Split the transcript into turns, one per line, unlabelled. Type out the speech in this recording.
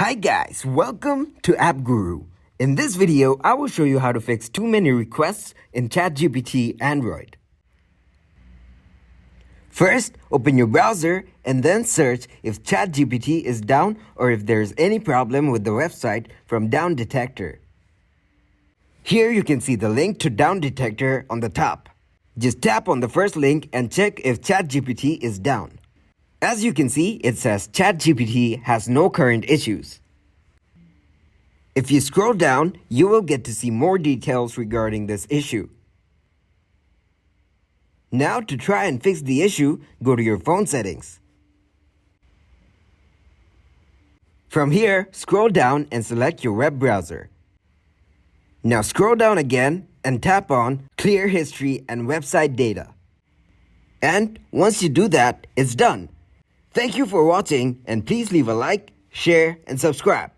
Hi guys, welcome to App Guru. In this video, I will show you how to fix too many requests in ChatGPT Android. First, open your browser and then search if ChatGPT is down or if there's any problem with the website from Down Detector. Here you can see the link to Down Detector on the top. Just tap on the first link and check if ChatGPT is down. As you can see, it says ChatGPT has no current issues. If you scroll down, you will get to see more details regarding this issue. Now to try and fix the issue, go to your phone settings. From here, scroll down and select your web browser. Now scroll down again and tap on Clear History and Website Data. And once you do that, it's done. Thank you for watching and please leave a like, share and subscribe.